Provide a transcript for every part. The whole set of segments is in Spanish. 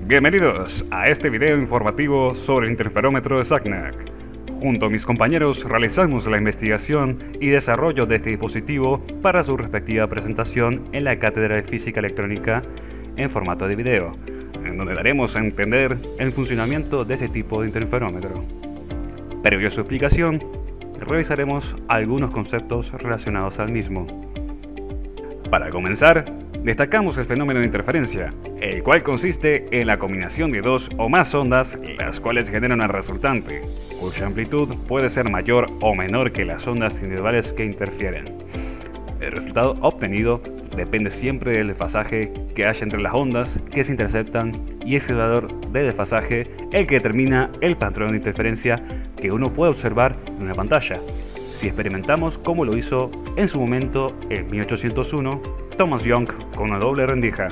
Bienvenidos a este video informativo sobre el interferómetro de SACNAC. Junto a mis compañeros realizamos la investigación y desarrollo de este dispositivo para su respectiva presentación en la Cátedra de Física Electrónica en formato de video, en donde daremos a entender el funcionamiento de este tipo de interferómetro. Previo a su explicación, revisaremos algunos conceptos relacionados al mismo. Para comenzar, destacamos el fenómeno de interferencia, el cual consiste en la combinación de dos o más ondas, las cuales generan una resultante, cuya amplitud puede ser mayor o menor que las ondas individuales que interfieren. El resultado obtenido depende siempre del desfasaje que haya entre las ondas que se interceptan y es el valor de desfasaje el que determina el patrón de interferencia que uno puede observar en una pantalla, si experimentamos como lo hizo en su momento en 1801 Thomas Young con una doble rendija.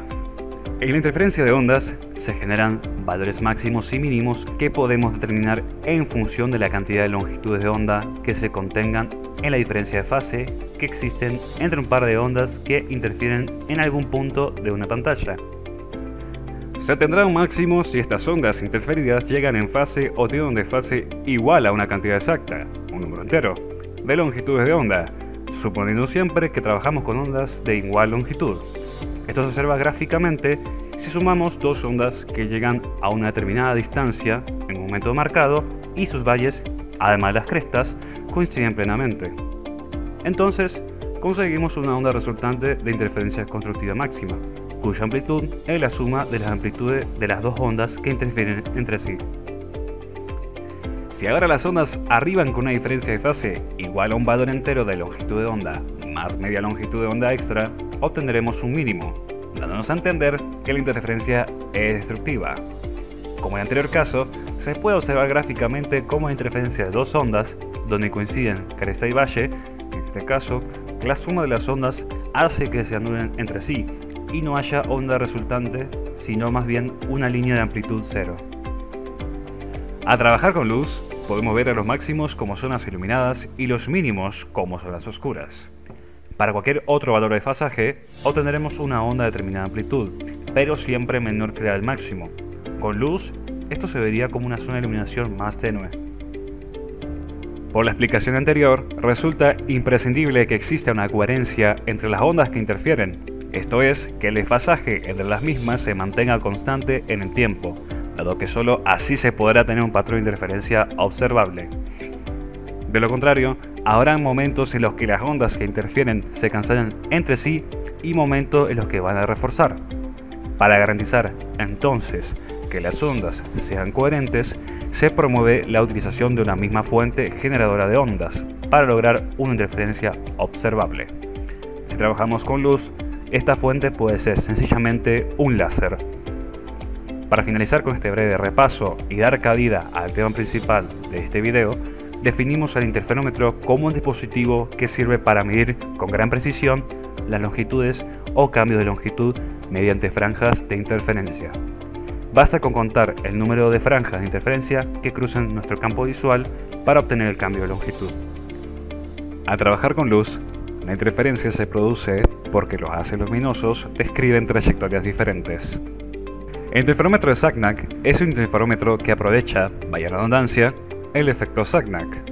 En la interferencia de ondas se generan valores máximos y mínimos que podemos determinar en función de la cantidad de longitudes de onda que se contengan en la diferencia de fase que existen entre un par de ondas que interfieren en algún punto de una pantalla. Se tendrá un máximo si estas ondas interferidas llegan en fase o tienen un desfase igual a una cantidad exacta, un número entero, de longitudes de onda, suponiendo siempre que trabajamos con ondas de igual longitud. Esto se observa gráficamente si sumamos dos ondas que llegan a una determinada distancia en un momento marcado y sus valles, además de las crestas, coinciden plenamente. Entonces, conseguimos una onda resultante de interferencia constructiva máxima, cuya amplitud es la suma de las amplitudes de las dos ondas que interfieren entre sí. Si ahora las ondas arriban con una diferencia de fase igual a un valor entero de longitud de onda más media longitud de onda extra, obtendremos un mínimo, dándonos a entender que la interferencia es destructiva. Como en el anterior caso, se puede observar gráficamente cómo la interferencia de dos ondas, donde coinciden cresta y valle, en este caso, la suma de las ondas hace que se anulen entre sí y no haya onda resultante, sino más bien una línea de amplitud cero. Al trabajar con luz, podemos ver a los máximos como zonas iluminadas y los mínimos como zonas oscuras. Para cualquier otro valor de desfasaje, obtendremos una onda de determinada amplitud, pero siempre menor que la del máximo. Con luz, esto se vería como una zona de iluminación más tenue. Por la explicación anterior, resulta imprescindible que exista una coherencia entre las ondas que interfieren, esto es, que el desfasaje entre las mismas se mantenga constante en el tiempo, dado que solo así se podrá tener un patrón de interferencia observable. De lo contrario, habrá momentos en los que las ondas que interfieren se cancelan entre sí y momentos en los que van a reforzar. Para garantizar, entonces, que las ondas sean coherentes, se promueve la utilización de una misma fuente generadora de ondas para lograr una interferencia observable. Si trabajamos con luz, esta fuente puede ser sencillamente un láser. Para finalizar con este breve repaso y dar cabida al tema principal de este video, definimos al interferómetro como un dispositivo que sirve para medir con gran precisión las longitudes o cambios de longitud mediante franjas de interferencia. Basta con contar el número de franjas de interferencia que cruzan nuestro campo visual para obtener el cambio de longitud. Al trabajar con luz, la interferencia se produce porque los haces luminosos describen trayectorias diferentes. El interferómetro de SACNAC es un interferómetro que aprovecha, vaya redundancia, el efecto SACNAC.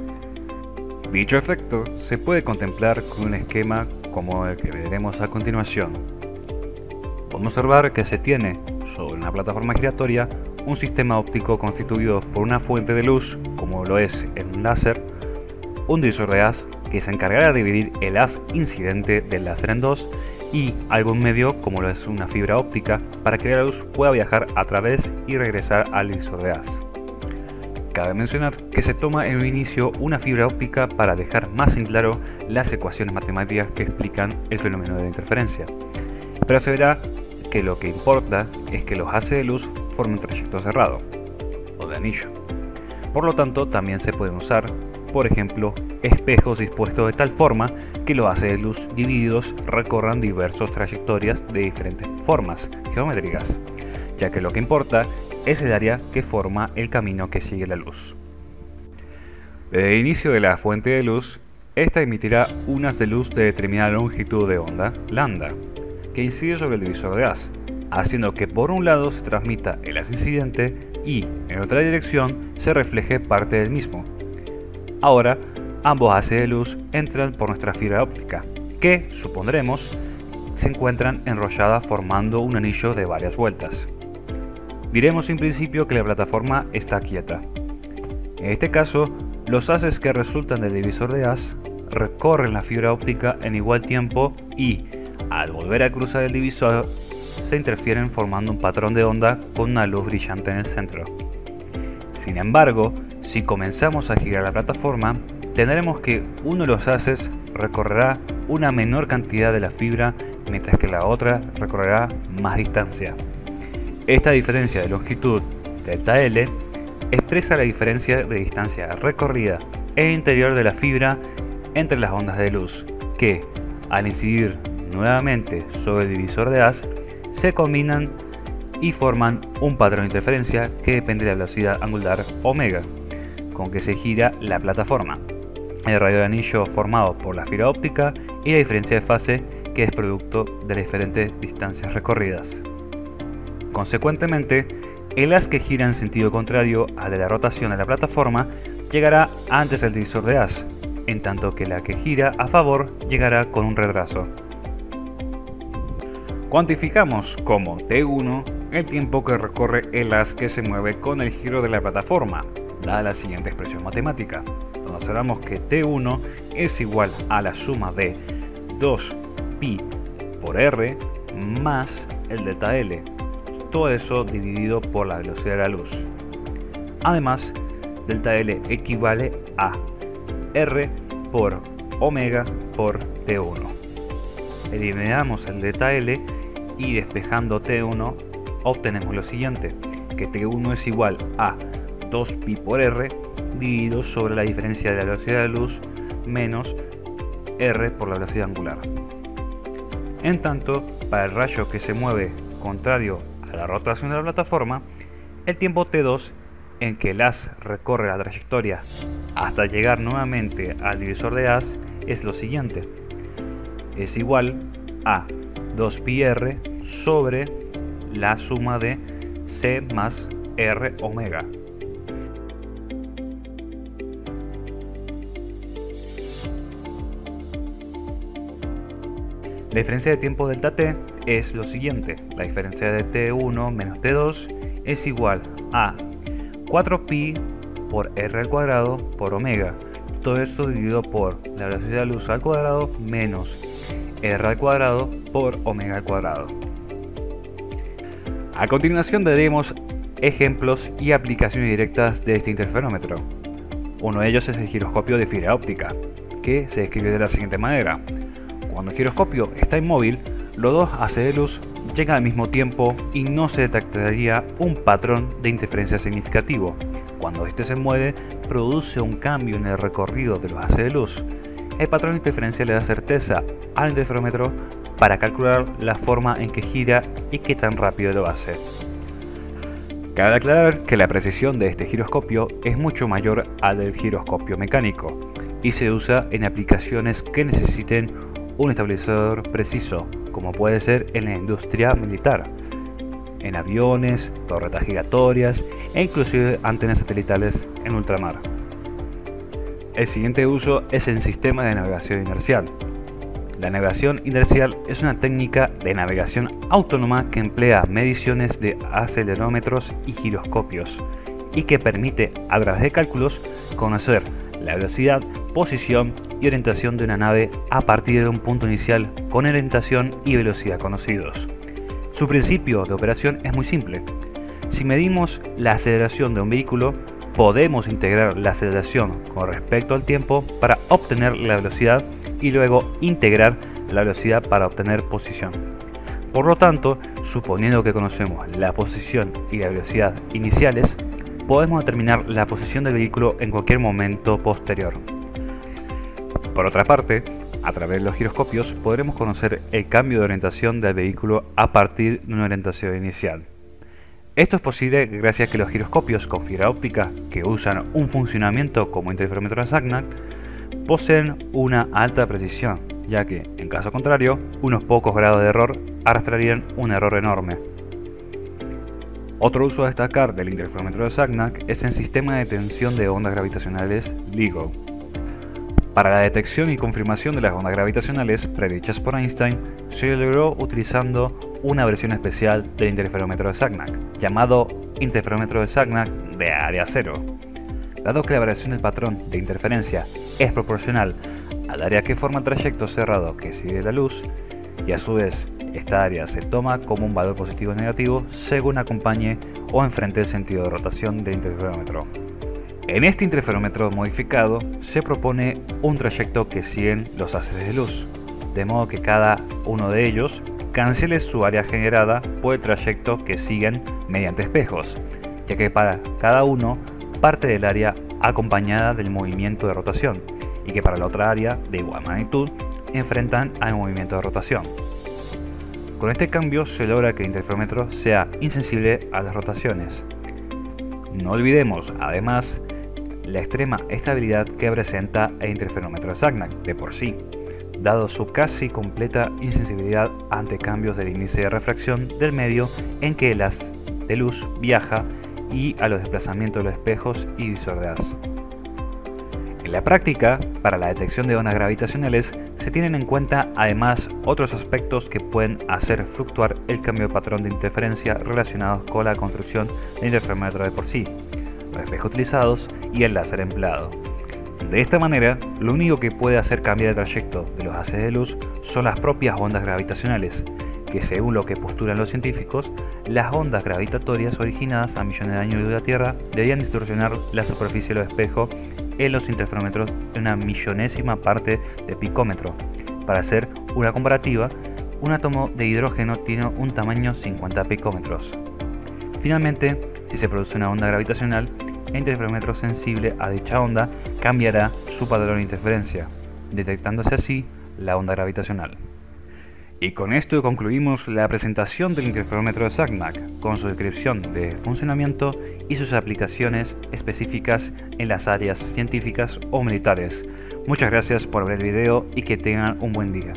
Dicho efecto se puede contemplar con un esquema como el que veremos a continuación. Podemos observar que se tiene, sobre una plataforma giratoria, un sistema óptico constituido por una fuente de luz, como lo es en un láser, un divisor de haz que se encargará de dividir el haz incidente del láser en dos, y algo en medio como lo es una fibra óptica para que la luz pueda viajar a través y regresar al divisor de haz. Cabe mencionar que se toma en un inicio una fibra óptica para dejar más en claro las ecuaciones matemáticas que explican el fenómeno de la interferencia, pero se verá que lo que importa es que los haces de luz formen un trayecto cerrado o de anillo. Por lo tanto, también se pueden usar, por ejemplo, espejos dispuestos de tal forma que los haces de luz divididos recorran diversas trayectorias de diferentes formas geométricas, ya que lo que importa es el área que forma el camino que sigue la luz. Desde el inicio de la fuente de luz, esta emitirá un haz de luz de determinada longitud de onda, lambda, que incide sobre el divisor de haz, haciendo que por un lado se transmita el haz incidente y en otra dirección se refleje parte del mismo. Ahora, ambos haces de luz entran por nuestra fibra óptica, que, supondremos, se encuentran enrolladas formando un anillo de varias vueltas. Diremos en principio que la plataforma está quieta. En este caso, los haces que resultan del divisor de haz recorren la fibra óptica en igual tiempo y, al volver a cruzar el divisor, se interfieren formando un patrón de onda con una luz brillante en el centro. Sin embargo, si comenzamos a girar la plataforma, tendremos que uno de los haces recorrerá una menor cantidad de la fibra, mientras que la otra recorrerá más distancia. Esta diferencia de longitud, delta L, expresa la diferencia de distancia recorrida en el interior de la fibra entre las ondas de luz, que, al incidir nuevamente sobre el divisor de haz, se combinan y forman un patrón de interferencia que depende de la velocidad angular omega, con que se gira la plataforma, el radio de anillo formado por la fibra óptica y la diferencia de fase, que es producto de las diferentes distancias recorridas. Consecuentemente, el haz que gira en sentido contrario al de la rotación de la plataforma llegará antes al divisor de haz, en tanto que la que gira a favor llegará con un retraso. Cuantificamos como T1 el tiempo que recorre el haz que se mueve con el giro de la plataforma, dada la siguiente expresión matemática, donde observamos que T1 es igual a la suma de 2pi por r más el delta L, todo eso dividido por la velocidad de la luz. Además, delta L equivale a r por omega por T1. Eliminamos el delta L y despejando T1 obtenemos lo siguiente, que T1 es igual a 2pi por r dividido sobre la diferencia de la velocidad de la luz menos r por la velocidad angular. En tanto, para el rayo que se mueve contrario a la rotación de la plataforma, el tiempo T2 en que el haz recorre la trayectoria hasta llegar nuevamente al divisor de haz es lo siguiente, es igual a 2πr sobre la suma de c más r omega. La diferencia de tiempo delta t es lo siguiente, la diferencia de t1 menos t2 es igual a 4pi por r al cuadrado por omega, todo esto dividido por la velocidad de la luz al cuadrado menos r al cuadrado por omega al cuadrado. A continuación daremos ejemplos y aplicaciones directas de este interferómetro. Uno de ellos es el giroscopio de fibra óptica, que se describe de la siguiente manera. Cuando el giroscopio está inmóvil, los dos haces de luz llegan al mismo tiempo y no se detectaría un patrón de interferencia significativo. Cuando este se mueve, produce un cambio en el recorrido de los haces de luz. El patrón de interferencia le da certeza al interferómetro para calcular la forma en que gira y qué tan rápido lo hace. Cabe aclarar que la precisión de este giroscopio es mucho mayor a la del giroscopio mecánico y se usa en aplicaciones que necesiten un estabilizador preciso, como puede ser en la industria militar, en aviones, torretas giratorias e inclusive antenas satelitales en ultramar. El siguiente uso es en sistemas de navegación inercial. La navegación inercial es una técnica de navegación autónoma que emplea mediciones de acelerómetros y giroscopios y que permite, a través de cálculos, conocer la velocidad, posición y orientación de una nave a partir de un punto inicial con orientación y velocidad conocidos. Su principio de operación es muy simple. Si medimos la aceleración de un vehículo, podemos integrar la aceleración con respecto al tiempo para obtener la velocidad y luego integrar la velocidad para obtener posición. Por lo tanto, suponiendo que conocemos la posición y la velocidad iniciales, podemos determinar la posición del vehículo en cualquier momento posterior. Por otra parte, a través de los giroscopios podremos conocer el cambio de orientación del vehículo a partir de una orientación inicial. Esto es posible gracias a que los giroscopios con fibra óptica, que usan un funcionamiento como interferómetro de Sagnac, poseen una alta precisión, ya que, en caso contrario, unos pocos grados de error arrastrarían un error enorme. Otro uso a destacar del interferómetro de Sagnac es el sistema de detección de ondas gravitacionales LIGO. Para la detección y confirmación de las ondas gravitacionales predichas por Einstein, se logró utilizando una versión especial del interferómetro de Sagnac, llamado interferómetro de Sagnac de área cero. Dado que la variación del patrón de interferencia es proporcional al área que forma el trayecto cerrado que sigue la luz, y a su vez esta área se toma como un valor positivo o negativo según acompañe o enfrente el sentido de rotación del interferómetro. En este interferómetro modificado se propone un trayecto que siguen los haces de luz, de modo que cada uno de ellos cancele su área generada por el trayecto que siguen mediante espejos, ya que para cada uno parte del área acompañada del movimiento de rotación y que para la otra área de igual magnitud enfrentan al movimiento de rotación. Con este cambio se logra que el interferómetro sea insensible a las rotaciones. No olvidemos, además, la extrema estabilidad que presenta el interferómetro de Sagnac de por sí, dado su casi completa insensibilidad ante cambios del índice de refracción del medio en que el haz de luz viaja y a los desplazamientos de los espejos y visor de haz. En la práctica, para la detección de ondas gravitacionales se tienen en cuenta además otros aspectos que pueden hacer fluctuar el cambio de patrón de interferencia relacionados con la construcción del interferómetro de por sí, los espejos utilizados y el láser empleado. De esta manera, lo único que puede hacer cambiar el trayecto de los haces de luz son las propias ondas gravitacionales, que según lo que postulan los científicos, las ondas gravitatorias originadas a millones de años de la Tierra debían distorsionar la superficie de los espejos en los interferómetros en una millonésima parte de picómetro. Para hacer una comparativa, un átomo de hidrógeno tiene un tamaño 50 picómetros. Finalmente, si se produce una onda gravitacional, el interferómetro sensible a dicha onda cambiará su patrón de interferencia, detectándose así la onda gravitacional. Y con esto concluimos la presentación del interferómetro de Sagnac, con su descripción de funcionamiento y sus aplicaciones específicas en las áreas científicas o militares. Muchas gracias por ver el video y que tengan un buen día.